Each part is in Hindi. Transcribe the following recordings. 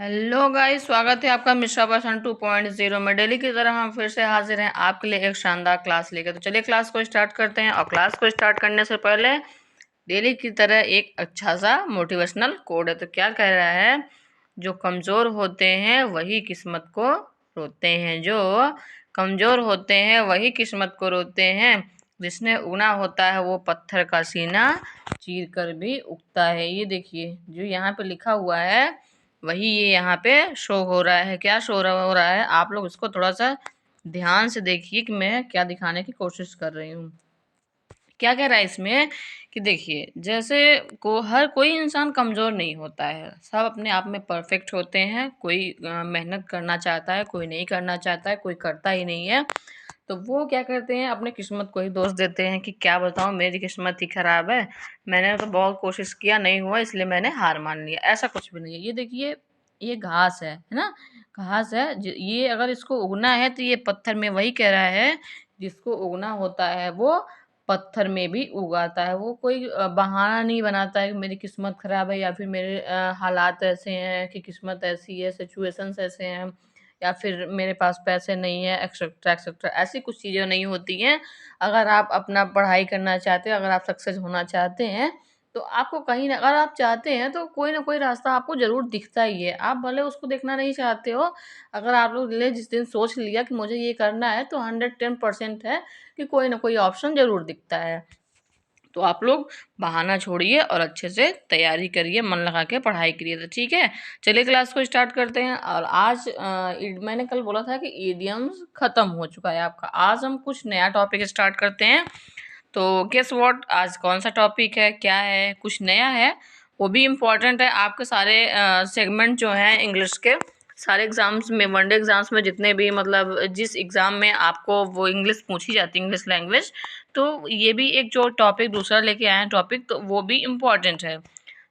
हेलो गाइस, स्वागत है आपका मिश्रा भाषण 2.0 में। डेली की तरह हम फिर से हाजिर हैं आपके लिए एक शानदार क्लास लेकर। तो चलिए क्लास को स्टार्ट करते हैं। और क्लास को स्टार्ट करने से पहले डेली की तरह एक अच्छा सा मोटिवेशनल कोड है। तो क्या कह रहा है, जो कमज़ोर होते हैं वही किस्मत को रोते हैं, जो कमज़ोर होते हैं वही किस्मत को रोते हैं, जिसने उगना होता है वो पत्थर का सीना चीर कर भी उगता है। ये देखिए जो यहाँ पे लिखा हुआ है वही ये यहाँ पे शो हो रहा है। क्या शो हो रहा है, आप लोग इसको थोड़ा सा ध्यान से देखिए कि मैं क्या दिखाने की कोशिश कर रही हूँ। क्या कह रहा है इसमें कि देखिए, जैसे हर कोई इंसान कमज़ोर नहीं होता है, सब अपने आप में परफेक्ट होते हैं। कोई मेहनत करना चाहता है, कोई नहीं करना चाहता है, कोई करता ही नहीं है। तो वो क्या करते हैं, अपने किस्मत को ही दोष देते हैं कि क्या बताऊँ, मेरी किस्मत ही ख़राब है, मैंने तो बहुत कोशिश किया, नहीं हुआ, इसलिए मैंने हार मान लिया। ऐसा कुछ भी नहीं है। ये देखिए, ये घास है ना, घास है। ये अगर इसको उगना है तो ये पत्थर में वही कह रहा है, जिसको उगना होता है वो पत्थर में भी उगाता है। वो कोई बहाना नहीं बनाता है कि मेरी किस्मत ख़राब है, या फिर मेरे हालात ऐसे हैं कि किस्मत ऐसी है, सिचुएशंस ऐसे हैं, या फिर मेरे पास पैसे नहीं है, एक्सेट्रा एक्सेट्रा। ऐसी कुछ चीज़ें नहीं होती हैं। अगर आप अपना पढ़ाई करना चाहते हैं, अगर आप सक्सेस होना चाहते हैं, तो आपको कहीं ना, अगर आप चाहते हैं तो कोई ना कोई रास्ता आपको ज़रूर दिखता ही है। आप भले उसको देखना नहीं चाहते हो, अगर आप लोग ने जिस दिन सोच लिया कि मुझे ये करना है, तो 110% है कि कोई ना कोई ऑप्शन ज़रूर दिखता है। तो आप लोग बहाना छोड़िए और अच्छे से तैयारी करिए, मन लगा के पढ़ाई करिए। तो ठीक है, चलिए क्लास को स्टार्ट करते हैं। और आज मैंने कल बोला था कि इडियम्स ख़त्म हो चुका है आपका। आज हम कुछ नया टॉपिक स्टार्ट करते हैं। तो गेस व्हाट, आज कौन सा टॉपिक है, क्या है, कुछ नया है, वो भी इम्पॉर्टेंट है। आपके सारे सेगमेंट जो हैं इंग्लिश के, सारे एग्ज़ाम्स में, वनडे एग्ज़ाम्स में, जितने भी मतलब जिस एग्ज़ाम में आपको वो इंग्लिश पूछी जाती है, इंग्लिश लैंग्वेज, तो ये भी एक जो टॉपिक दूसरा लेके आए हैं टॉपिक, तो वो भी इम्पॉर्टेंट है।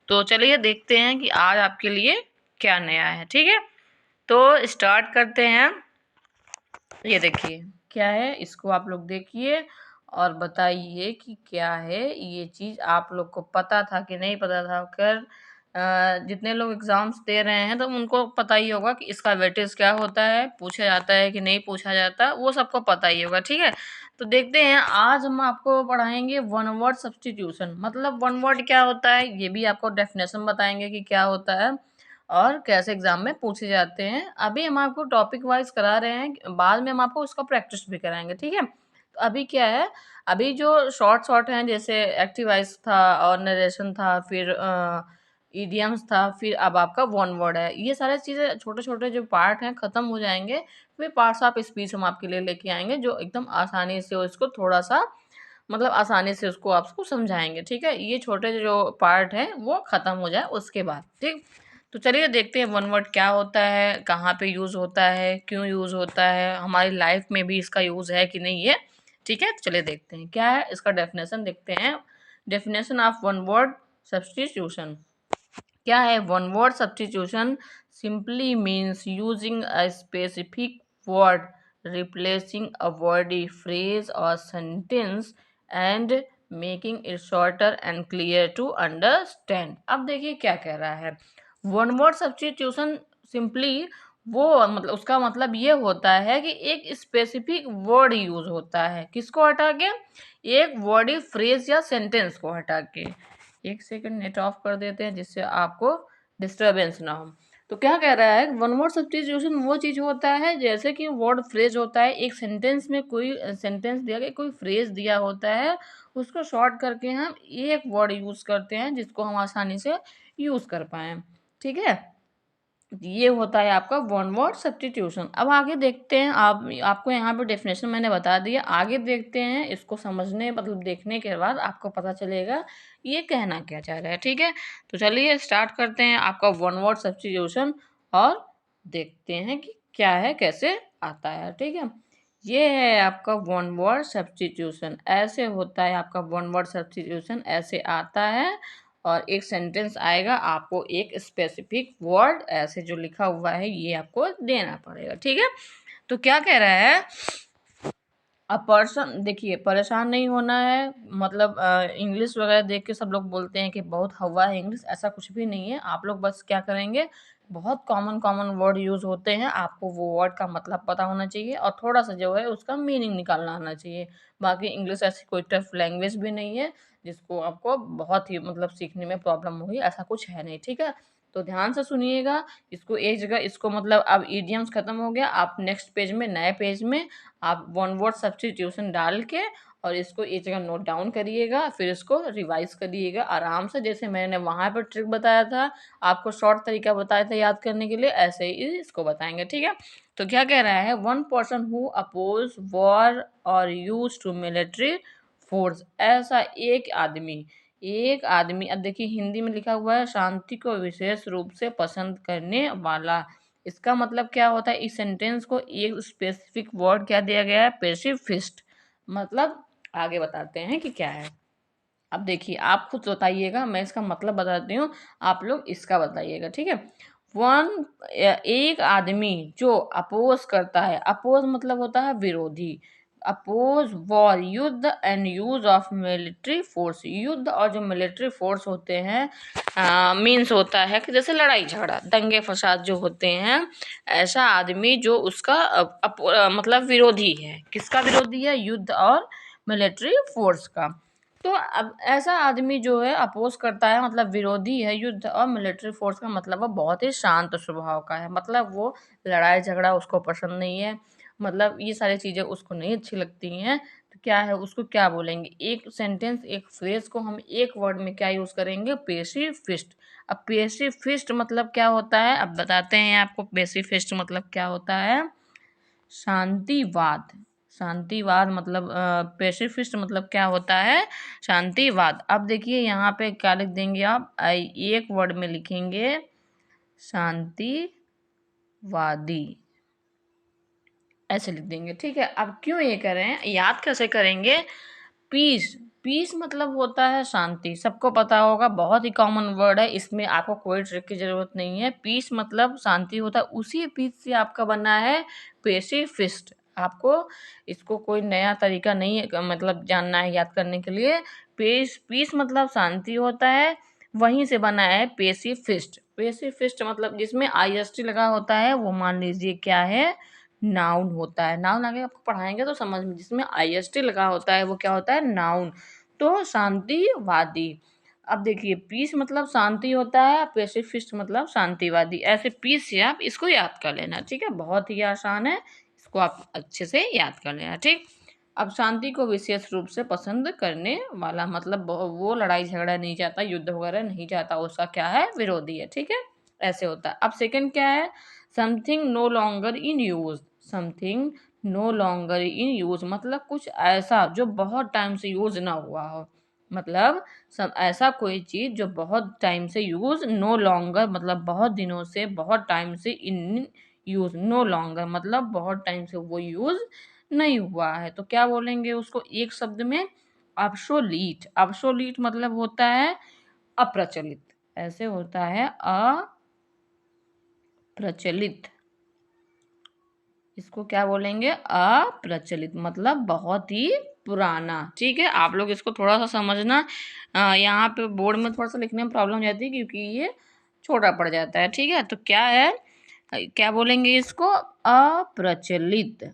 तो चलिए देखते हैं कि आज आपके लिए क्या नया है। ठीक है, तो स्टार्ट करते हैं। ये देखिए क्या है, इसको आप लोग देखिए और बताइए कि क्या है ये चीज़। आप लोग को पता था कि नहीं पता था? खैर जितने लोग एग्ज़ाम्स दे रहे हैं तो उनको पता ही होगा कि इसका वेटेज क्या होता है, पूछा जाता है कि नहीं पूछा जाता, वो सबको पता ही होगा। ठीक है, तो देखते हैं। आज हम आपको पढ़ाएंगे वन वर्ड सब्स्टिट्यूशन। मतलब वन वर्ड क्या होता है, ये भी आपको डेफिनेशन बताएंगे कि क्या होता है और कैसे एग्जाम में पूछे जाते हैं। अभी हम आपको टॉपिक वाइज करा रहे हैं, बाद में हम आपको उसका प्रैक्टिस भी कराएंगे। ठीक है, तो अभी क्या है, अभी जो शॉर्ट शॉर्ट हैं, जैसे एक्टिवाइज था और नरेशन था, फिर इडियम्स था, फिर अब आपका वन वर्ड है। ये सारे चीज़ें छोटे छोटे जो पार्ट हैं ख़त्म हो जाएंगे, फिर पार्ट्स ऑफ स्पीच हम आपके लिए लेके आएंगे जो एकदम आसानी से उसको थोड़ा सा, मतलब आसानी से उसको आपको समझाएंगे। ठीक है, ये छोटे जो पार्ट हैं वो ख़त्म हो जाए उसके बाद। ठीक, तो चलिए देखते हैं वन वर्ड क्या होता है, कहाँ पे यूज़ होता है, क्यों यूज़ होता है, हमारी लाइफ में भी इसका यूज़ है कि नहीं है। ठीक है, तो चलिए देखते हैं क्या है इसका डेफिनेशन। देखते हैं definition of one word substitution. क्या है one word substitution? Simply means using a specific word replacing a wordy phrase और sentence and making it shorter and clear to understand. अब देखिए क्या कह रहा है, वन वर्ड सब्स्टिट्यूशन सिंपली वो मतलब उसका मतलब ये होता है कि एक स्पेसिफिक वर्ड यूज होता है, किसको हटा के, एक वर्डी फ्रेज या सेंटेंस को हटा के। एक सेकंड नेट ऑफ कर देते हैं जिससे आपको डिस्टरबेंस ना हो। तो क्या कह रहा है, वन वर्ड सब्स्टिट्यूशन वो चीज़ होता है जैसे कि वर्ड फ्रेज होता है, एक सेंटेंस में कोई सेंटेंस दिया गया, कोई फ्रेज दिया होता है, उसको शॉर्ट करके हम एक वर्ड यूज़ करते हैं जिसको हम आसानी से यूज़ कर पाएँ। ठीक है, ये होता है आपका वन वर्ड सब्स्टिट्यूशन। अब आगे देखते हैं, आपको यहाँ पे डेफिनेशन मैंने बता दिया, आगे देखते हैं इसको समझने मतलब देखने के बाद आपको पता चलेगा ये कहना क्या चाह रहा है। ठीक है, तो चलिए स्टार्ट करते हैं आपका वन वर्ड सब्स्टिट्यूशन और देखते हैं कि क्या है, कैसे आता है। ठीक है, ये है आपका वन वर्ड सब्स्टिट्यूशन, ऐसे होता है आपका वन वर्ड सब्स्टिट्यूशन, ऐसे आता है। और एक सेंटेंस आएगा, आपको एक स्पेसिफिक वर्ड ऐसे जो लिखा हुआ है ये आपको देना पड़ेगा। ठीक है, तो क्या कह रहा है, अ पर्सन, देखिए परेशान नहीं होना है। मतलब इंग्लिश वगैरह देख के सब लोग बोलते हैं कि बहुत हवा है इंग्लिश, ऐसा कुछ भी नहीं है। आप लोग बस क्या करेंगे, बहुत कॉमन वर्ड यूज़ होते हैं, आपको वो वर्ड का मतलब पता होना चाहिए और थोड़ा-सा जो है उसका मीनिंग निकालना आना चाहिए। बाकी इंग्लिश ऐसी कोई टफ लैंग्वेज भी नहीं है, जिसको आपको बहुत ही मतलब सीखने में प्रॉब्लम होगी, ऐसा कुछ है नहीं, ठीक है? तो ध्यान से सुनिएगा, इसको एक जगह इसको मतलब अब इडियम्स खत्म हो गया, आप नेक्स्ट पेज में नए पेज में आप वन वर्ड सब्स्टिट्यूशन डाल के और इसको एक जगह नोट डाउन करिएगा, फिर इसको रिवाइज़ करिएगा आराम से, जैसे मैंने वहाँ पे ट्रिक बताया था, आपको शॉर्ट तरीका बताया था याद करने के लिए, ऐसे ही इसको बताएँगे, ठीक है? तो क्या कह रहा है, one person who oppose war और यूज्ड टू मिलिट्री फोर्स, ऐसा एक आदमी, अब देखिए हिंदी में लिखा हुआ है शांति को विशेष रूप से पसंद करने वाला। इसका मतलब क्या होता है, इस सेंटेंस को एक स्पेसिफिक वर्ड क्या दिया गया है, पेसिफिस्ट, मतलब आगे बताते हैं कि क्या है। अब देखिए आप खुद बताइएगा, मैं इसका मतलब बताती हूँ, आप लोग इसका बताइएगा, ठीक है? वन एक आदमी जो अपोज करता है, अपोज मतलब होता है विरोधी, अपोज वॉर युद्ध and use of military force, युद्ध और जो मिलिट्री फोर्स होते हैं मीन्स होता है कि जैसे लड़ाई झगड़ा दंगे फसाद जो होते हैं, ऐसा आदमी जो उसका मतलब विरोधी है, किसका विरोधी है, युद्ध और मिलिट्री फोर्स का। तो अब ऐसा आदमी जो है अपोज करता है, मतलब विरोधी है युद्ध और मिलिट्री फोर्स का, मतलब वो बहुत ही शांत स्वभाव का है, मतलब वो लड़ाई झगड़ा उसको पसंद नहीं है, मतलब ये सारी चीज़ें उसको नहीं अच्छी लगती हैं। तो क्या है, उसको क्या बोलेंगे, एक सेंटेंस एक फ्रेज को हम एक वर्ड में क्या यूज़ करेंगे, पेसिफिस्ट। अब पेसिफिस्ट मतलब क्या होता है, अब बताते हैं आपको, पेसिफिस्ट मतलब क्या होता है, शांतिवाद। शांतिवाद मतलब पेसिफिस्ट मतलब क्या होता है, शांतिवाद। अब देखिए यहाँ पे क्या लिख देंगे आप, एक वर्ड में लिखेंगे शांतिवादी, ऐसे लिख देंगे, ठीक है? अब क्यों ये करें, याद कैसे करेंगे, पीस, पीस मतलब होता है शांति, सबको पता होगा, बहुत ही कॉमन वर्ड है, इसमें आपको कोई ट्रिक की ज़रूरत नहीं है, पीस मतलब शांति होता है, उसी पीस से आपका बना है पेसिफिस्ट। आपको इसको कोई नया तरीका नहीं है मतलब जानना है याद करने के लिए, पीस पीस मतलब शांति होता है, वहीं से बना है पेसिफिस्ट। पेसिफिस्ट मतलब जिसमें आईएसटी लगा होता है, वो मान लीजिए क्या है, नाउन होता है। नाउन आगे आपको पढ़ाएंगे तो समझ में, जिसमें आईएसटी लगा होता है वो क्या होता है, नाउन। तो शांतिवादी, अब देखिए पीस मतलब शांति होता है, पेसिफिस्ट मतलब शांतिवादी, ऐसे पीस से आप इसको याद कर लेना, ठीक है? बहुत ही आसान है, इसको आप अच्छे से याद कर लेना, ठीक। अब शांति को विशेष रूप से पसंद करने वाला मतलब वो लड़ाई झगड़ा नहीं चाहता, युद्ध वगैरह नहीं चाहता, उसका क्या है, विरोधी है, ठीक है? ऐसे होता है। अब सेकंड क्या है, something no longer in use, something no longer in use मतलब कुछ ऐसा जो बहुत टाइम से यूज ना हुआ हो, मतलब सब ऐसा कोई चीज़ जो बहुत टाइम से यूज, नो लॉन्गर मतलब बहुत दिनों से, बहुत टाइम से, इन यूज, नो लॉन्गर मतलब बहुत टाइम से वो यूज नहीं हुआ है, तो क्या बोलेंगे उसको एक शब्द में, ऑब्सोलीट। ऑब्सोलीट मतलब होता है अप्रचलित, ऐसे होता है अप्रचलित, इसको क्या बोलेंगे, अप्रचलित मतलब बहुत ही पुराना, ठीक है? आप लोग इसको थोड़ा सा समझना, यहाँ पे बोर्ड में थोड़ा सा लिखने में प्रॉब्लम हो जाती है क्योंकि ये छोटा पड़ जाता है, ठीक है? तो क्या है, क्या बोलेंगे इसको, अप्रचलित,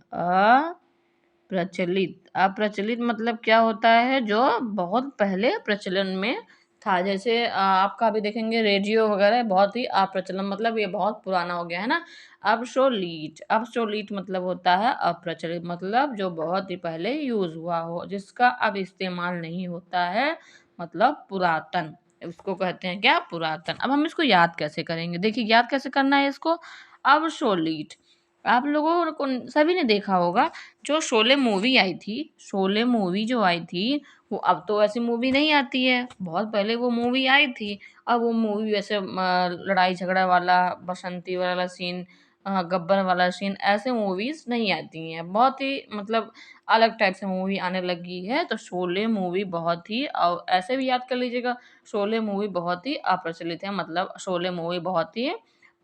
प्रचलित। अप्रचलित मतलब क्या होता है, जो बहुत पहले प्रचलन में था, जैसे आपका अभी देखेंगे रेडियो वगैरह बहुत ही अप्रचलन, मतलब ये बहुत पुराना हो गया है ना। अब्सोलीट, अब्सोलीट मतलब होता है अप्रचलित, मतलब जो बहुत ही पहले यूज हुआ हो, जिसका अब इस्तेमाल नहीं होता है, मतलब पुरातन, उसको कहते हैं क्या, पुरातन। अब हम इसको याद कैसे करेंगे, देखिए याद कैसे करना है इसको, अब्सोलीट। आप लोगों को सभी ने देखा होगा, जो शोले मूवी आई थी, शोले मूवी जो आई थी, वो अब तो ऐसी मूवी नहीं आती है, बहुत पहले वो मूवी आई थी। अब वो मूवी वैसे लड़ाई झगड़ा वाला, बसंती वाला सीन, गब्बर वाला सीन, ऐसे मूवीज नहीं आती हैं, बहुत ही मतलब अलग टाइप से मूवी आने लगी है। तो शोले मूवी बहुत ही, और ऐसे भी याद कर लीजिएगा, शोले मूवी बहुत ही अप्रचलित है, मतलब शोले मूवी बहुत ही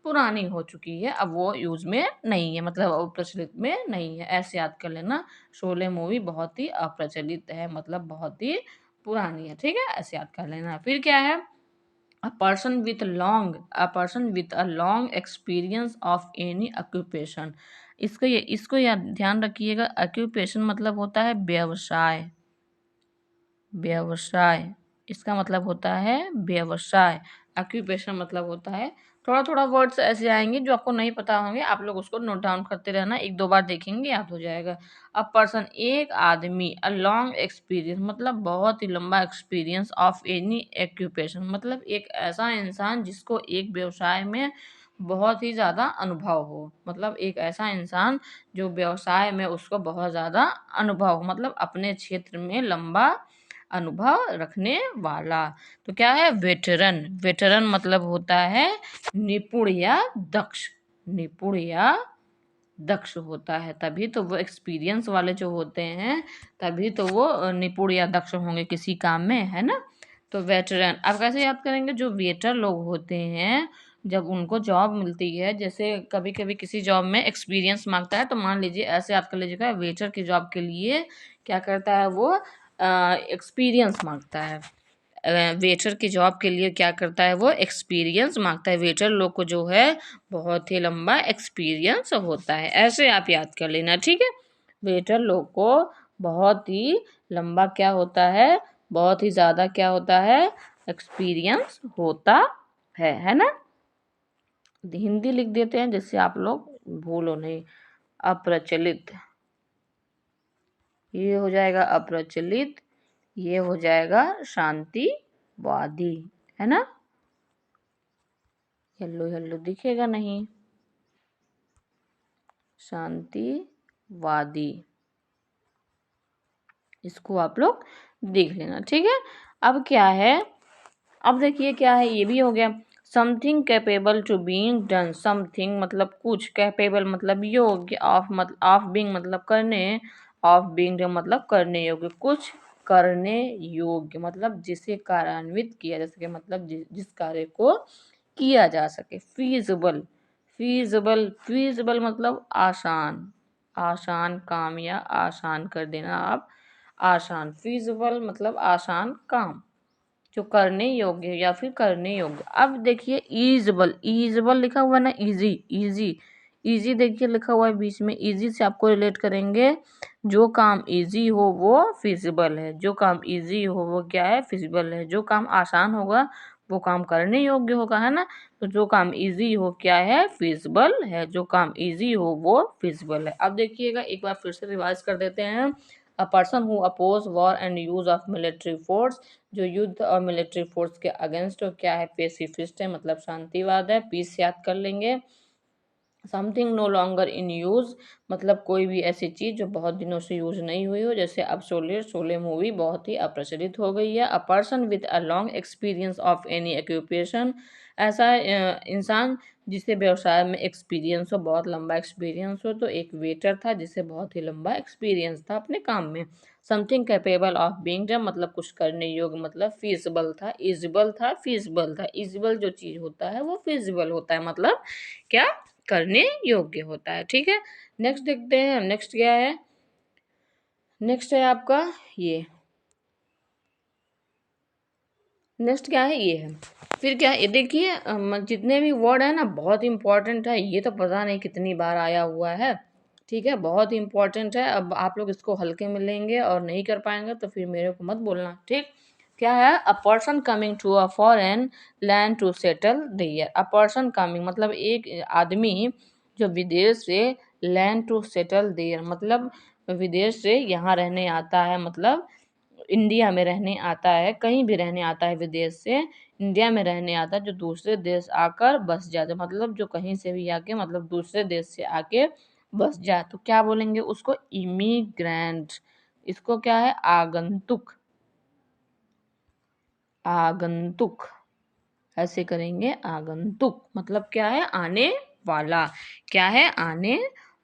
पुरानी हो चुकी है, अब वो यूज़ में नहीं है, मतलब अब प्रचलित में नहीं है, ऐसे याद कर लेना। शोले मूवी बहुत ही अप्रचलित है, मतलब बहुत ही पुरानी है, ठीक है? ऐसे याद कर लेना। फिर क्या है, a person with a long experience of any occupation। इसको ध्यान रखिएगा, ऑक्यूपेशन मतलब होता है व्यवसाय, व्यवसाय, इसका मतलब होता है व्यवसाय। ऑक्यूपेशन मतलब होता है, थोड़ा थोड़ा वर्ड्स ऐसे आएंगे जो आपको नहीं पता होंगे, आप लोग उसको नोट डाउन करते रहना, एक दो बार देखेंगे याद हो जाएगा। अ पर्सन एक आदमी, अ लॉन्ग एक्सपीरियंस मतलब बहुत ही लंबा एक्सपीरियंस, ऑफ एनी ऑक्यूपेशन मतलब एक ऐसा इंसान जिसको एक व्यवसाय में बहुत ही ज़्यादा अनुभव हो, मतलब एक ऐसा इंसान जो व्यवसाय में उसको बहुत ज़्यादा अनुभव हो, मतलब अपने क्षेत्र में लंबा अनुभव रखने वाला। तो क्या है वेटरन, वेटरन मतलब होता है निपुण या दक्ष, निपुण या दक्ष होता है, तभी तो वो एक्सपीरियंस वाले जो होते हैं तभी तो वो निपुण या दक्ष होंगे किसी काम में, है ना। तो वेटरन आप कैसे याद करेंगे, जो वेटर लोग होते हैं जब उनको जॉब मिलती है, जैसे कभी कभी किसी जॉब में एक्सपीरियंस मांगता है, तो मान लीजिए ऐसे याद कर लीजिएगा, वेटर की जॉब के लिए क्या करता है वो एक्सपीरियंस मांगता है। वेटर की जॉब के लिए क्या करता है वो एक्सपीरियंस मांगता है, वेटर लोग को जो है बहुत ही लंबा एक्सपीरियंस होता है, ऐसे आप याद कर लेना, ठीक है। वेटर लोग को बहुत ही लंबा क्या होता है, बहुत ही ज़्यादा क्या होता है, एक्सपीरियंस होता है ना। हिंदी लिख देते हैं जिससे आप लोग भूलो नहीं। अप्रचलित, ये हो जाएगा अप्रचलित, ये हो जाएगा शांतिवादी, है ना। येलो येलो दिखेगा नहीं, शांतिवादी, इसको आप लोग देख लेना, ठीक है। अब क्या है, अब देखिए क्या है, ये भी हो गया। Something capable to being done, something मतलब कुछ, कैपेबल मतलब योग्य, ऑफ बीइंग मतलब करने, ऑफ बीइंग मतलब करने योग्य, कुछ करने योग्य मतलब जिसे कार्यान्वित किया जा सके, मतलब जिस कार्य को किया जा सके। फीजिबल, फीजिबल, फीजिबल मतलब आसान, आसान काम या आसान कर देना आप, आसान, फीजिबल मतलब आसान काम जो करने योग्य है या फिर करने योग्य। अब देखिए ईजबल, ईजबल लिखा हुआ है ना, इजी, इजी, इजी देखिए लिखा हुआ है बीच में, इजी से आपको रिलेट करेंगे, जो काम इजी हो वो फिजिबल है, जो काम इजी हो वो क्या है, फिजिबल है, जो काम आसान होगा वो काम करने योग्य होगा, है ना। तो जो काम इजी हो क्या है, फिजिबल है, जो काम इजी हो वो फिजिबल है। अब देखिएगा एक बार फिर से रिवाइज कर देते हैं। A person who oppose war and use of military force, जो युद्ध और मिलिट्री फोर्स के अगेंस्ट क्या है, पेसिफिस्ट है, मतलब शांतिवाद है, पीस याद कर लेंगे। Something no longer in use मतलब कोई भी ऐसी चीज़ जो बहुत दिनों से यूज़ नहीं हुई हो, जैसे अब शोले, शोले मूवी बहुत ही अप्रचलित हो गई है। A person with a long experience of any occupation, ऐसा इंसान जिसे व्यवसाय में एक्सपीरियंस हो, बहुत लंबा एक्सपीरियंस हो, तो एक वेटर था जिसे बहुत ही लंबा एक्सपीरियंस था अपने काम में। Something capable of being done मतलब कुछ करने योग्य, मतलब फीजिबल था, इजिबल था, फीजिबल था, इजिबल जो चीज़ होता है वो फीजिबल होता है, मतलब क्या करने योग्य होता है, ठीक है। नेक्स्ट देखते हैं, नेक्स्ट क्या है, नेक्स्ट है आपका ये, नेक्स्ट क्या है, ये है। फिर क्या है, ये देखिए जितने भी वर्ड है ना बहुत इंपॉर्टेंट है, ये तो पता नहीं कितनी बार आया हुआ है, ठीक है, बहुत ही इंपॉर्टेंट है। अब आप लोग इसको हल्के में लेंगे और नहीं कर पाएंगे तो फिर मेरे को मत बोलना, ठीक। क्या है, a person coming to a foreign land to settle there, a person coming मतलब एक आदमी जो विदेश से, लैंड टू सेटल देयर मतलब विदेश से यहाँ रहने आता है, मतलब इंडिया में रहने आता है, कहीं भी रहने आता है विदेश से, इंडिया में रहने आता है, जो दूसरे देश आकर बस जाता है, मतलब जो कहीं से भी आके मतलब दूसरे देश से आके बस जाए, तो क्या बोलेंगे उसको, इमिग्रेंट, इसको क्या है, आगंतुक, आगंतुक, ऐसे करेंगे, आगंतुक मतलब क्या है, आने वाला, क्या है, आने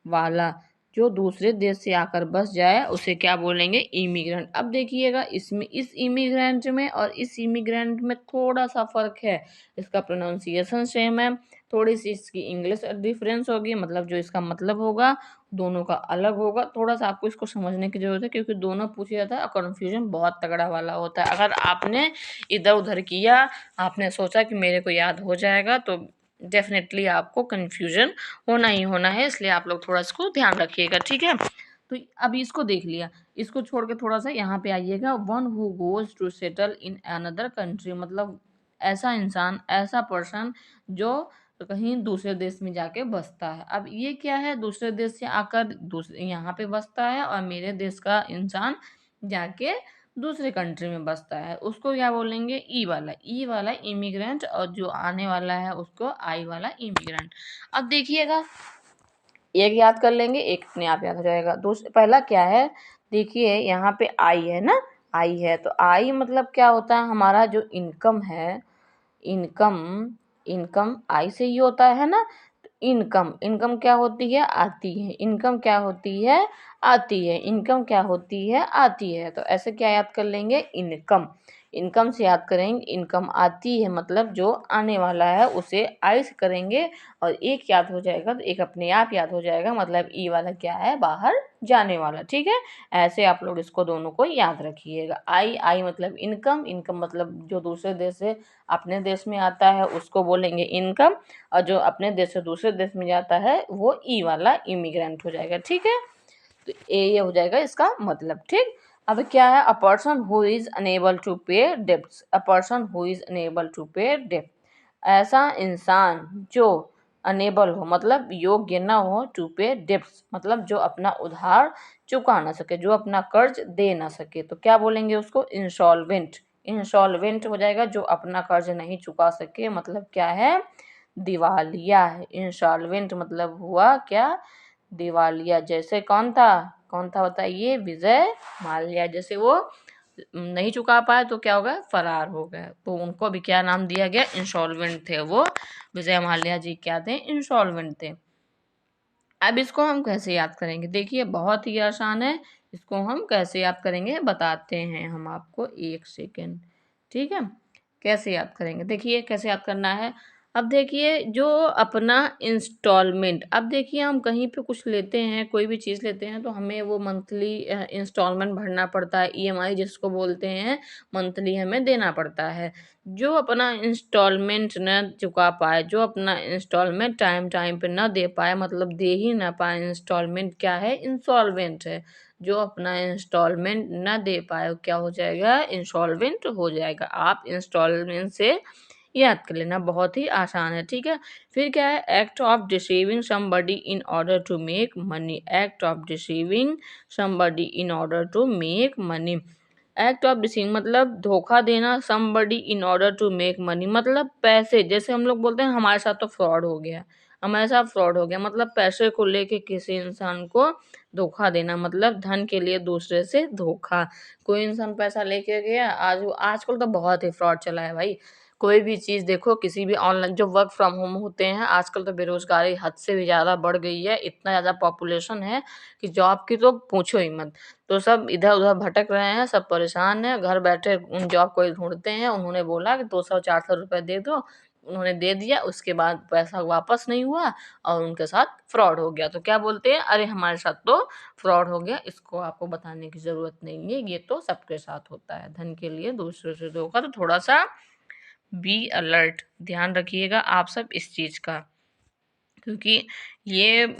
वाला, जो दूसरे देश से आकर बस जाए उसे क्या बोलेंगे, इमिग्रेंट। अब देखिएगा इसमें, इस इमिग्रेंट में और इस इमिग्रेंट में थोड़ा सा फर्क है, इसका प्रोनाउंसिएशन सेम है थोड़ी सी इसकी इंग्लिश डिफरेंस होगी, मतलब जो इसका मतलब होगा दोनों का अलग होगा। थोड़ा-सा आपको इसको समझने की ज़रूरत है क्योंकि दोनों पूछा जाता है और कन्फ्यूज़न बहुत तगड़ा वाला होता है। अगर आपने इधर-उधर किया, आपने सोचा कि मेरे को याद हो जाएगा, तो डेफ़िनेटली आपको कन्फ्यूज़न होना ही होना है, इसलिए आप लोग थोड़ा इसको ध्यान रखिएगा, ठीक है? तो अभी इसको देख लिया, इसको छोड़ के थोड़ा-सा यहाँ पे आइएगा। One who goes to settle in another country, मतलब ऐसा इंसान, ऐसा पर्सन जो कहीं दूसरे देश में जाके बसता है। अब ये क्या है, दूसरे देश से आकर दूसरे यहाँ पे बसता है और मेरे देश का इंसान जाके दूसरे कंट्री में बसता है, उसको क्या बोलेंगे, ई वाला इमिग्रेंट, और जो आने वाला है उसको आई वाला इमिग्रेंट। अब देखिएगा, एक याद कर लेंगे, एक अपने आप याद हो जाएगा। पहला क्या है, देखिए यहाँ पे आई है ना, आई है, तो आई मतलब क्या होता है, हमारा जो इनकम है, इनकम, इनकम आई से ही होता है ना। तो इनकम, इनकम क्या होती है, आती है। इनकम क्या होती है, आती है। इनकम क्या होती है, आती है। तो ऐसे क्या याद कर लेंगे, इनकम। इनकम से याद करेंगे, इनकम आती है मतलब जो आने वाला है उसे आई से करेंगे, और एक याद हो जाएगा तो एक अपने आप याद हो जाएगा, मतलब ई वाला क्या है, बाहर जाने वाला, ठीक है। ऐसे आप लोग इसको दोनों को याद रखिएगा। आई, आई मतलब इनकम, इनकम मतलब जो दूसरे देश से अपने देश में आता है उसको बोलेंगे इनकम, और जो अपने देश से दूसरे देश में जाता है वो ई वाला इमिग्रेंट हो जाएगा, ठीक है। तो ये हो जाएगा इसका मतलब, ठीक। अब क्या है, a person who is unable to pay debts, a person who is unable to pay डेब्ट, ऐसा इंसान जो अनेबल हो मतलब योग्य ना हो, टू पे डेब्ट्स मतलब जो अपना उधार चुका ना सके, जो अपना कर्ज दे ना सके, तो क्या बोलेंगे उसको, इंसॉल्वेंट। इंसॉल्वेंट हो जाएगा जो अपना कर्ज नहीं चुका सके, मतलब क्या है, दिवालिया है। इंसॉल्वेंट मतलब हुआ क्या, दिवालिया। जैसे कौन था, कौन था बताइए, विजय माल्या। जैसे वो नहीं चुका पाए तो क्या हो गया, फरार हो गए, तो उनको भी क्या नाम दिया गया, इंसॉल्वेंट थे वो। विजय माल्या जी क्या थे, इंसॉल्वेंट थे। अब इसको हम कैसे याद करेंगे, देखिए बहुत ही आसान है। इसको हम कैसे याद करेंगे बताते हैं हम आपको, एक सेकेंड, ठीक है। कैसे याद करेंगे, देखिए कैसे याद करना है। अब देखिए जो अपना इंस्टॉलमेंट, अब देखिए हम कहीं पे कुछ लेते हैं, कोई भी चीज़ लेते हैं तो हमें वो मंथली इंस्टॉलमेंट भरना पड़ता है, ईएमआई जिसको बोलते हैं, मंथली हमें देना पड़ता है। जो अपना इंस्टॉलमेंट न चुका पाए, जो अपना इंस्टॉलमेंट टाइम टाइम पे न दे पाए, मतलब दे ही ना पाए, इंस्टॉलमेंट क्या है, इंसॉल्वेंट है। जो अपना इंस्टॉलमेंट न दे पाए क्या हो जाएगा, इंसॉल्वेंट हो जाएगा। आप इंस्टॉलमेंट से याद कर लेना, बहुत ही आसान है, ठीक है। फिर क्या है, act of deceiving somebody in order to make money, act of deceiving somebody in order to make money. Act of deceiving मतलब धोखा देना, somebody in order to make money मतलब पैसे, जैसे हम लोग बोलते हैं हमारे साथ तो फ्रॉड हो गया, हमारे साथ फ्रॉड हो गया, मतलब पैसे को लेके किसी इंसान को धोखा देना, मतलब धन के लिए दूसरे से धोखा। कोई इंसान पैसा लेके गया, आजकल तो बहुत ही फ्रॉड चला है भाई। कोई भी चीज़ देखो, किसी भी ऑनलाइन जो वर्क फ्रॉम होम होते हैं, आजकल तो बेरोजगारी हद से भी ज़्यादा बढ़ गई है, इतना ज़्यादा पॉपुलेशन है कि जॉब की तो पूछो ही मत। तो सब इधर-उधर भटक रहे हैं, सब परेशान हैं, घर बैठे जॉब कोई ढूँढते हैं। उन्होंने बोला कि 200-400 रुपए दे दो, उन्होंने दे दिया, उसके बाद पैसा वापस नहीं हुआ और उनके साथ फ्रॉड हो गया। तो क्या बोलते हैं, अरे हमारे साथ तो फ्रॉड हो गया, इसको आपको बताने की ज़रूरत नहीं है, ये तो सबके साथ होता है। धन के लिए दूसरे से धोखा, तो थोड़ा-सा बी अलर्ट, ध्यान रखिएगा आप सब इस चीज़ का। क्योंकि ये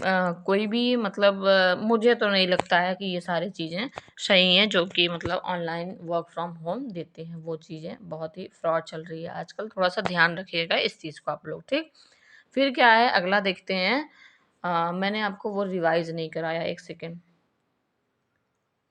कोई भी मतलब मुझे तो नहीं लगता है कि ये सारी चीज़ें सही हैं जो कि मतलब ऑनलाइन वर्क फ्रॉम होम देते हैं, वो चीज़ें बहुत ही फ्रॉड चल रही है आजकल, थोड़ा-सा ध्यान रखिएगा इस चीज़ को आप लोग, ठीक। फिर क्या है, अगला देखते हैं। मैंने आपको वो रिवाइज़ नहीं कराया, एक सेकेंड,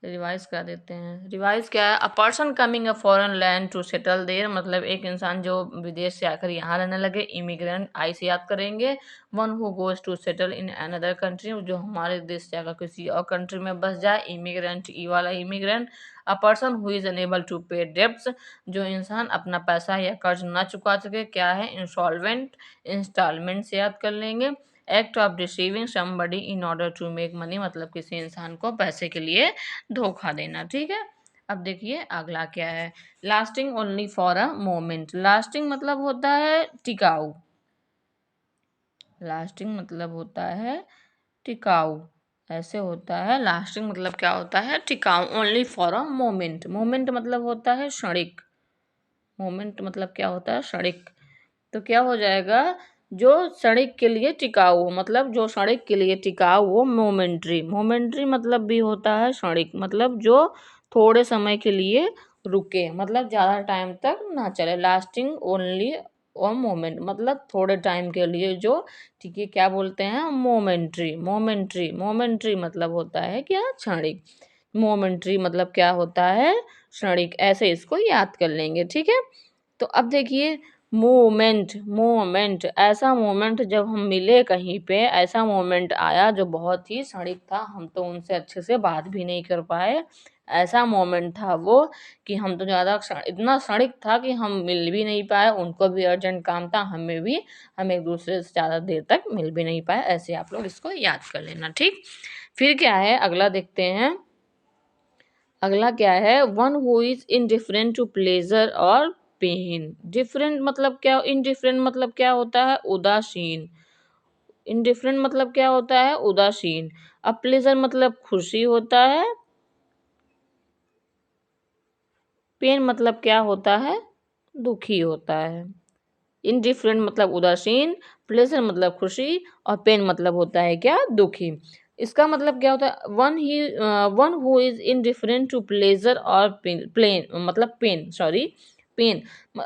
रिवाइज करा देते हैं। रिवाइज क्या है, a person coming a foreign land to settle there मतलब एक इंसान जो विदेश से आकर यहाँ रहने लगे, इमिग्रेंट आई से याद करेंगे। One who goes to settle in another country जो हमारे देश से आकर किसी और कंट्री में बस जाए, इमिग्रेंट ई वाला immigrant. A person who is unable to pay debts जो इंसान अपना पैसा या कर्ज ना चुका सके, क्या है, इंसॉल्वेंट। इंस्टॉलमेंट से याद कर लेंगे। Act of deceiving somebody in order to make money मतलब किसी इंसान को पैसे के लिए धोखा देना, ठीक है। अब देखिए अगला क्या है, lasting only for a moment. Lasting मतलब होता है टिकाऊ, लास्टिंग मतलब होता है टिकाऊ। ऐसे होता है, लास्टिंग मतलब क्या होता है, टिकाऊ। Only for a moment. Moment मतलब होता है क्षणिक। मोमेंट मतलब क्या होता है, क्षणिक। तो क्या हो जाएगा, जो क्षणिक के लिए टिकाऊ हो, मतलब जो क्षणिक के लिए टिकाऊ हो, मोमेंट्री। मोमेंट्री मतलब भी होता है क्षणिक, मतलब जो थोड़े समय के लिए रुके, मतलब ज़्यादा टाइम तक ना चले। लास्टिंग ओनली और मोमेंट मतलब थोड़े टाइम के लिए जो, ठीक है, क्या बोलते हैं, मोमेंट्री। मोमेंट्री मोमेंट्री मतलब होता है क्या, क्षणिक। मोमेंट्री मतलब क्या होता है, क्षणिक। ऐसे इसको याद कर लेंगे, ठीक है। तो अब देखिए, मोमेंट। मोमेंट, ऐसा मोमेंट जब हम मिले कहीं पे, ऐसा मोमेंट आया जो बहुत ही क्षणिक था, हम तो उनसे अच्छे से बात भी नहीं कर पाए। ऐसा मोमेंट था वो कि हम तो ज़्यादा इतना क्षणिक था कि हम मिल भी नहीं पाए, उनको भी अर्जेंट काम था, हमें भी, हम एक दूसरे से ज़्यादा देर तक मिल भी नहीं पाए। ऐसे आप लोग इसको याद कर लेना, ठीक। फिर क्या है, अगला देखते हैं। अगला क्या है, one who is indifferent to pleasure और पेन। डिफरेंट मतलब क्या, इनडिफरेंट मतलब क्या होता है, उदासीन। इनडिफरेंट मतलब क्या होता है, उदासीन। अब प्लेजर मतलब खुशी होता है। पेन मतलब क्या होता है, दुखी होता है। इनडिफरेंट मतलब उदासीन, प्लेजर मतलब खुशी, और पेन मतलब होता है क्या, दुखी। इसका मतलब क्या होता है, one who is indifferent to pleasure और प्लेन मतलब पेन, सॉरी, पेन।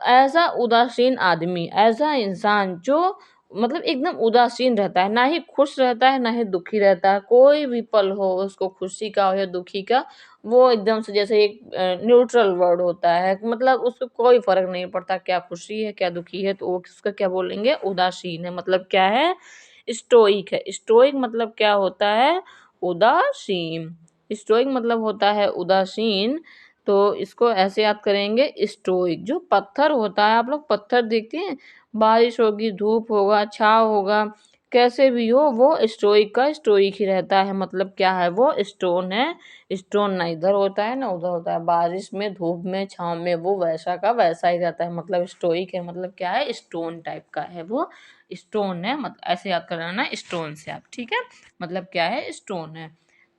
ऐसा उदासीन आदमी, ऐसा इंसान जो मतलब एकदम उदासीन रहता है, ना ही खुश रहता है ना ही दुखी रहता है। कोई भी पल हो उसको, खुशी का हो या दुखी का, वो एकदम से जैसे एक न्यूट्रल वर्ड होता है, मतलब उसको कोई फर्क नहीं पड़ता क्या खुशी है क्या दुखी है, तो वो उसका क्या बोलेंगे, उदासीन है। मतलब क्या है, स्टोइक है। स्टोइक मतलब क्या होता है, उदासीन। स्टोइक मतलब होता है उदासीन। तो इसको ऐसे याद करेंगे, स्टोइक। जो पत्थर होता है, आप लोग पत्थर देखते हैं, बारिश होगी, धूप होगा, छाँव होगा, कैसे भी हो, वो स्टोइक का स्टोइक ही रहता है। मतलब क्या है, वो स्टोन है। स्टोन ना इधर होता है ना उधर होता है, बारिश में, धूप में, छाँव में, वो वैसा का वैसा ही रहता है। मतलब स्टोइक है, मतलब क्या है, स्टोन टाइप का है वो। स्टोन है, मतलब ऐसे याद कर लेना, स्टोन से आप, ठीक है। मतलब क्या है, स्टोन है।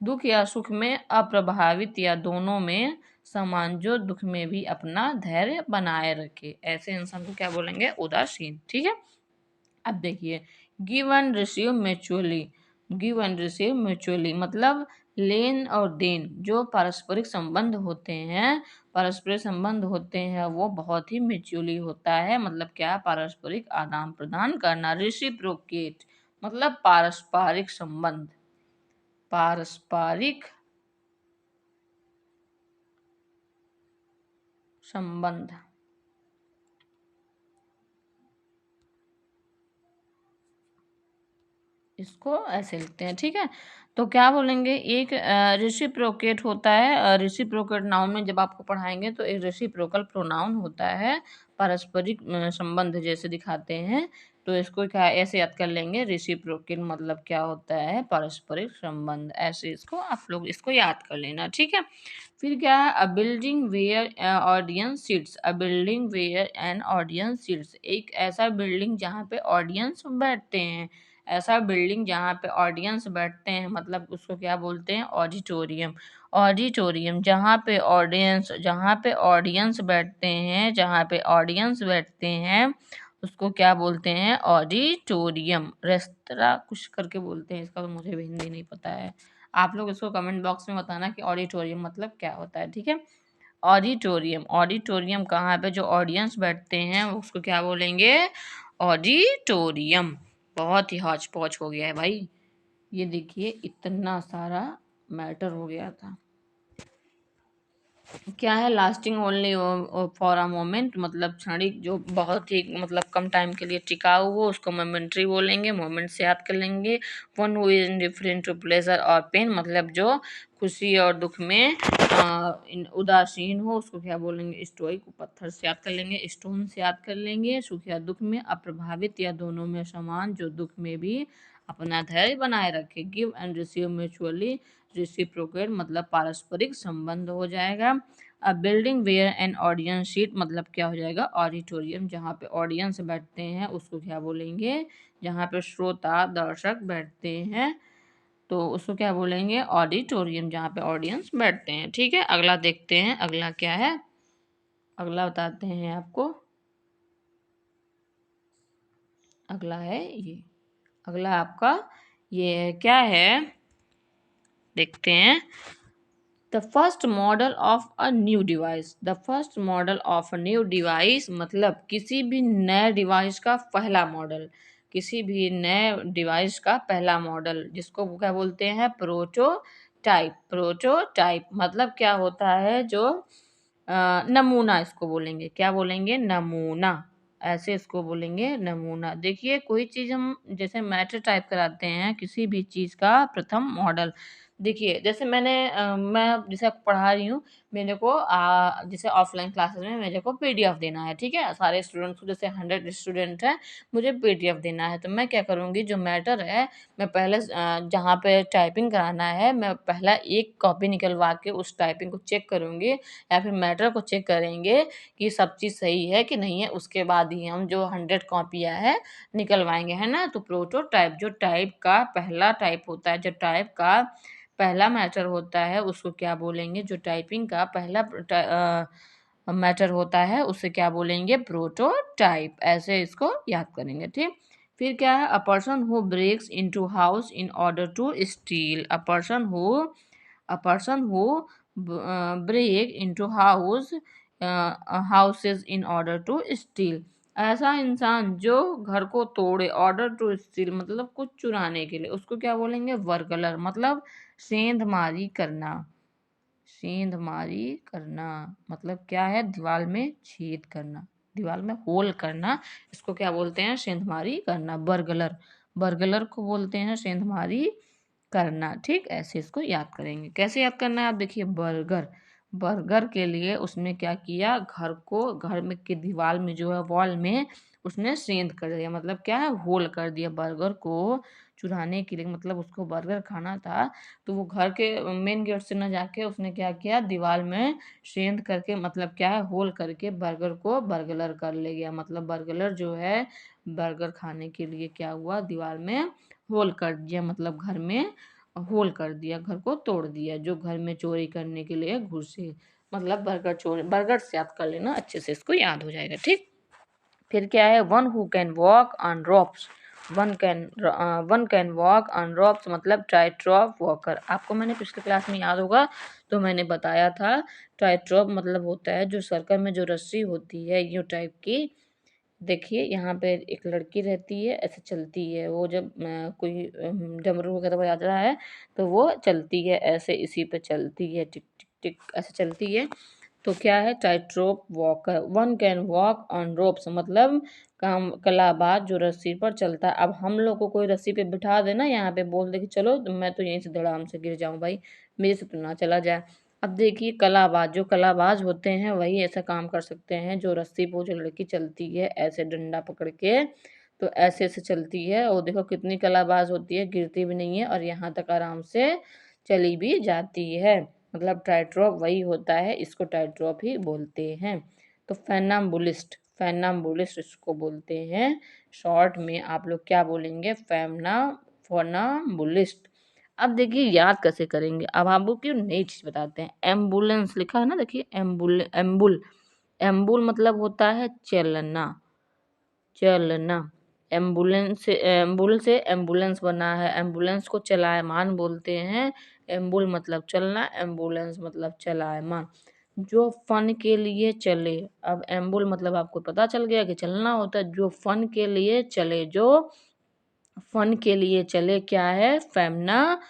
दुख या सुख में अप्रभावित या दोनों में समान, जो दुख में भी अपना धैर्य बनाए रखे, ऐसे इंसान को क्या बोलेंगे, उदासीन, ठीक है। अब देखिए, give and receive mutually. Give and receive mutually मतलब लेन और देन, जो पारस्परिक संबंध होते हैं, पारस्परिक संबंध होते हैं, वो बहुत ही म्यूचुअली होता है। मतलब क्या, पारस्परिक आदान प्रदान करना। रेसिप्रोकेट मतलब पारस्परिक संबंध। पारस्परिक संबंध। इसको ऐसे लिखते हैं, ठीक है। तो क्या बोलेंगे, एक रेसिप्रोकेट होता है। रेसिप्रोकेट नाउन में जब आपको पढ़ाएंगे तो एक रेसिप्रोकल प्रोनाउन होता है, पारस्परिक संबंध जैसे दिखाते हैं। तो इसको क्या ऐसे याद कर लेंगे, रेसिप्रोकेट मतलब क्या होता है, पारस्परिक संबंध। ऐसे इसको आप लोग इसको याद कर लेना, ठीक है। फिर क्या है, a building where audience seats. A building where an audience seats, एक ऐसा बिल्डिंग जहाँ पे ऑडियंस बैठते हैं। ऐसा बिल्डिंग जहाँ पे ऑडियंस बैठते हैं, मतलब उसको क्या बोलते हैं, ऑडिटोरियम। ऑडिटोरियम जहाँ पे ऑडियंस बैठते हैं, जहाँ पे ऑडियंस बैठते हैं, उसको क्या बोलते हैं, ऑडिटोरियम। रेस्तरा कुछ करके बोलते हैं, इसका तो मुझे भी हिंदी नहीं पता है। आप लोग इसको कमेंट बॉक्स में बताना कि ऑडिटोरियम मतलब क्या होता है, ठीक है। ऑडिटोरियम। ऑडिटोरियम कहाँ पे जो ऑडियंस बैठते हैं उसको क्या बोलेंगे, ऑडिटोरियम। बहुत ही हौच पौच हो गया है भाई। ये देखिए, इतना सारा मैटर हो गया था। क्या है, lasting only for a moment मतलब क्षणिक, जो बहुत ही मतलब कम टाइम के लिए टिकाऊ हो, उसको मोमेंट्री बोलेंगे। मोमेंट से याद कर लेंगे। One who is indifferent to pleasure और पेन मतलब जो खुशी और दुख में उदासीन हो, उसको क्या बोलेंगे, स्टोइक। पत्थर से याद कर लेंगे, स्टोन से याद कर लेंगे। सुख या दुख में अप्रभावित या दोनों में समान, जो दुख में भी अपना धैर्य बनाए रखे। Give and receive mutually reciprocate मतलब पारस्परिक संबंध हो जाएगा। A building where an audience seat मतलब क्या हो जाएगा, ऑडिटोरियम, जहाँ पे ऑडियंस बैठते हैं उसको क्या बोलेंगे, जहाँ पे श्रोता दर्शक बैठते हैं तो उसको क्या बोलेंगे, ऑडिटोरियम, जहाँ पे ऑडियंस बैठते हैं। ठीक है, अगला देखते हैं, अगला क्या है, अगला बताते हैं आपको। अगला है ये, अगला आपका ये क्या है, देखते हैं। The first model of a new device, the first model of a new device मतलब किसी भी नए डिवाइस का पहला मॉडल, किसी भी नए डिवाइस का पहला मॉडल, जिसको क्या बोलते हैं, प्रोटोटाइप। प्रोटोटाइप मतलब क्या होता है, जो नमूना इसको बोलेंगे, क्या बोलेंगे, नमूना, ऐसे इसको बोलेंगे नमूना। देखिए कोई चीज़ हम जैसे मैटर टाइप कराते हैं किसी भी चीज़ का प्रथम मॉडल, देखिए जैसे मैं जैसे आपको पढ़ा रही हूँ, मेरे को जैसे ऑफलाइन क्लासेस में मेरे को पीडीएफ देना है, ठीक है, सारे स्टूडेंट्स को, जैसे 100 स्टूडेंट हैं, मुझे पीडीएफ देना है, तो मैं क्या करूँगी, जो मैटर है मैं पहले जहाँ पे टाइपिंग कराना है मैं पहला एक कॉपी निकलवा के उस टाइपिंग को चेक करूँगी, या फिर मैटर को चेक करेंगे कि सब चीज़ सही है कि नहीं है, उसके बाद ही हम जो 100 कॉपियाँ है निकलवाएँगे, है ना। तो प्रोटोटाइप जो टाइप का पहला टाइप होता है, जो टाइप का पहला मैटर होता है उसको क्या बोलेंगे, जो टाइपिंग का पहला मैटर होता है उसे क्या बोलेंगे, प्रोटोटाइप, ऐसे इसको याद करेंगे। ठीक, फिर क्या है, a person who breaks into house in order to steal, a person who break into houses in order to steal, ऐसा इंसान जो घर को तोड़े, ऑर्डर टू स्टील मतलब कुछ चुराने के लिए, उसको क्या बोलेंगे, बर्गलर मतलब सेंधमारी करना। सेंधमारी करना मतलब क्या है, दीवार में छेद करना, दीवार में होल करना, इसको क्या बोलते हैं, सेंधमारी करना, बर्गलर, बर्गलर को बोलते हैं सेंधमारी करना। ठीक, ऐसे इसको याद करेंगे। कैसे याद करना है, आप देखिए, बर्गर, बर्गर के लिए उसने क्या किया, घर को, घर में की दीवार में जो है, वॉल में उसने सेंध कर दिया, मतलब क्या है, होल कर दिया, बर्गर को चुराने के लिए, मतलब उसको बर्गर खाना था, तो वो घर के मेन गेट से न जाके उसने क्या किया, दीवार में सेंध करके, मतलब क्या है, होल करके बर्गर को बर्गलर कर ले गया, मतलब बर्गलर जो है बर्गर खाने के लिए क्या हुआ, दीवार में होल कर दिया, मतलब घर में होल कर दिया, घर को तोड़ दिया, जो घर में चोरी करने के लिए घुसे, मतलब बर्गर चोरी, बर्गर से याद कर लेना, अच्छे से इसको याद हो जाएगा। ठीक, फिर क्या है, one who can walk on ropes, one can walk on ropes मतलब टाइट्रॉप वॉकर, आपको मैंने पिछले क्लास में याद होगा तो मैंने बताया था, टाइट्रॉप मतलब होता है जो सर्कल में जो रस्सी होती है, यू टाइप की, देखिए यहाँ पे एक लड़की रहती है, ऐसे चलती है वो, जब कोई डमरू वगैरह बजाता है तो वो चलती है ऐसे, इसी पे चलती है, टिक टिक टिक ऐसे चलती है, तो क्या है, tight rope walker, one can walk on ropes मतलब काम कलाबाज जो रस्सी पर चलता है। अब हम लोग को कोई रस्सी पे बिठा देना, यहाँ पे बोल दे कि चलो, तो मैं तो यहीं से धड़ाम से गिर जाऊं भाई, मेरे से तो ना चला जाए। अब देखिए कलाबाज, जो कलाबाज होते हैं वही ऐसा काम कर सकते हैं, जो रस्सी पे जो लड़की चलती है ऐसे डंडा पकड़ के, तो ऐसे ऐसे चलती है, और देखो कितनी कलाबाज होती है, गिरती भी नहीं है और यहाँ तक आराम से चली भी जाती है, मतलब टाइट्रोप वही होता है, इसको टाइट्रोप ही बोलते हैं। तो फैनाम्बुलिस्ट, फैनाम्बुलिस्ट इसको बोलते हैं, शॉर्ट में आप लोग क्या बोलेंगे, फैनाम्बुलिस्ट। अब देखिए याद कैसे करेंगे, अब आपको क्यों नई चीज़ बताते हैं, एम्बुलेंस लिखा है ना, देखिए एम्बुल, एम्बुल मतलब होता है चलना, चलना, एम्बुलेंस से, एम्बुल से एम्बुलेंस बना है, एम्बुलेंस को चलायमान बोलते हैं, एम्बुल मतलब चलना, एम्बुलेंस मतलब चलायमान, जो फन के लिए चले। अब एम्बुल मतलब आपको पता चल गया कि चलना होता है, जो फन के लिए चले, जो फन के लिए चले, क्या है, फेमना,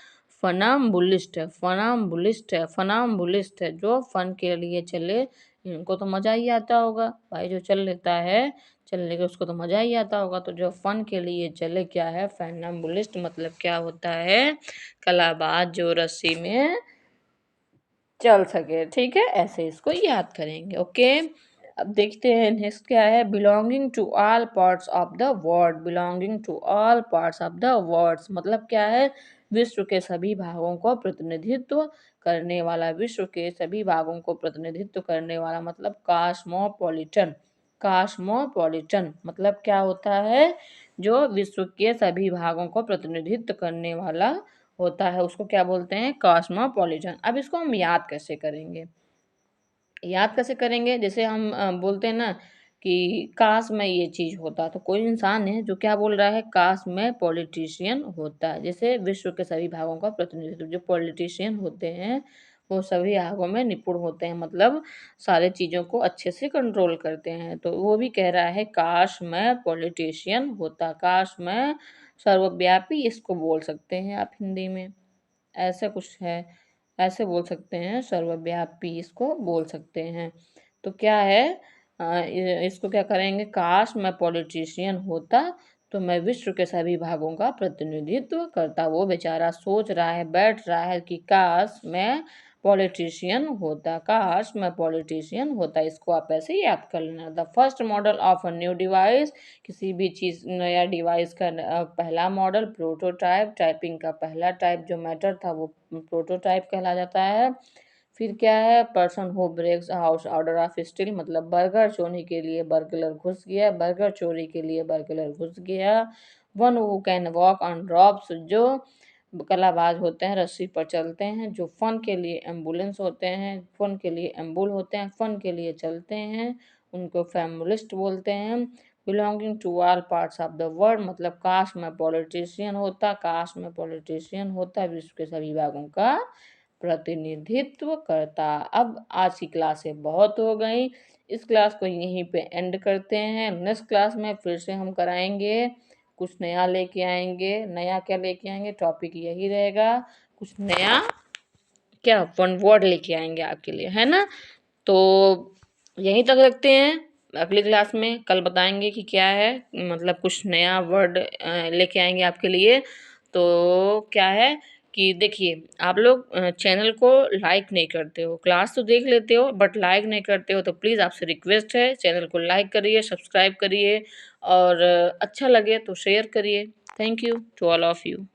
फनाम्बुलिस्ट है, फनाम्बुलिस्ट है, फनाम्बुलिस्ट है, जो फन के लिए चले, इनको तो मज़ा ही आता होगा भाई, जो चल लेता है चलने के उसको तो मज़ा ही आता होगा, तो जो फन के लिए चले क्या है, फैनाम्बुलिस्ट मतलब क्या होता है, कलाबाज जो रस्सी में चल सके। ठीक है, ऐसे इसको याद करेंगे। ओके, अब देखते हैं नेक्स्ट क्या है, belonging to all parts of the word, belonging to all parts of the words मतलब क्या है, विश्व के सभी भागों को प्रतिनिधित्व करने वाला, विश्व के सभी भागों को प्रतिनिधित्व करने वाला मतलब कॉस्मोपॉलिटन। कॉस्मोपॉलिटन मतलब क्या होता है, जो विश्व के सभी भागों को प्रतिनिधित्व करने वाला होता है उसको क्या बोलते हैं, कॉस्मोपॉलिटन। अब इसको हम याद कैसे करेंगे, जैसे हम बोलते हैं ना कि काश मैं ये चीज़ होता, तो कोई इंसान है जो क्या बोल रहा है, काश मैं पॉलिटिशियन होता। जैसे विश्व के सभी भागों का प्रतिनिधित्व, जो पॉलिटिशियन होते हैं वो सभी भागों में निपुण होते हैं, मतलब सारे चीज़ों को अच्छे से कंट्रोल करते हैं। तो वो भी कह रहा है काश मैं पॉलिटिशियन होता, काश मैं सर्वव्यापी, इसको बोल सकते हैं आप हिंदी में, ऐसा कुछ है, ऐसे बोल सकते हैं, सर्वव्यापी इसको बोल सकते हैं। तो क्या है, इसको क्या करेंगे, काश मैं पॉलिटिशियन होता तो मैं विश्व के सभी भागों का प्रतिनिधित्व करता। वो बेचारा सोच रहा है, बैठ रहा है कि काश मैं पॉलिटिशियन होता, काश मैं पॉलिटिशियन होता। इसको आप ऐसे ही याद कर लेना। The first model of a new device, किसी भी चीज़ नया डिवाइस का पहला मॉडल, प्रोटोटाइप, टाइपिंग का पहला टाइप जो मैटर था वो प्रोटोटाइप कहला जाता है। फिर क्या है, person who breaks house order of steal, मतलब बर्गर चोरी के लिए बर्गलर घुस गया, बर्गर चोरी के लिए बर्गलर घुस गया। One who can walk on drops, जो कलाबाज होते हैं, रस्सी पर चलते हैं। जो फन के लिए एम्बुलेंस होते हैं, फन के लिए एम्बुल होते हैं, फन के लिए चलते हैं, उनको फैमुलिस्ट बोलते हैं। Belonging to all parts of the world, मतलब काश मैं पॉलिटिशियन होता, काश मैं पॉलिटिशियन होता, विश्व के सभी भागों का प्रतिनिधित्व करता। अब आज की क्लासें बहुत हो गई, इस क्लास को यहीं पे एंड करते हैं। नेक्स्ट क्लास में फिर से हम कराएंगे, कुछ नया लेके आएंगे। नया क्या लेके आएंगे, टॉपिक यही रहेगा, कुछ नया क्या वन वर्ड लेके आएंगे आपके लिए, है ना। तो यहीं तक रखते हैं, अगली क्लास में कल बताएंगे कि क्या है, मतलब कुछ नया वर्ड लेके आएंगे आपके लिए। तो क्या है कि देखिए, आप लोग चैनल को लाइक नहीं करते हो, क्लास तो देख लेते हो बट लाइक नहीं करते हो, तो प्लीज़ आपसे रिक्वेस्ट है, चैनल को लाइक करिए, सब्सक्राइब करिए और अच्छा लगे तो शेयर करिए। Thank you to all of you.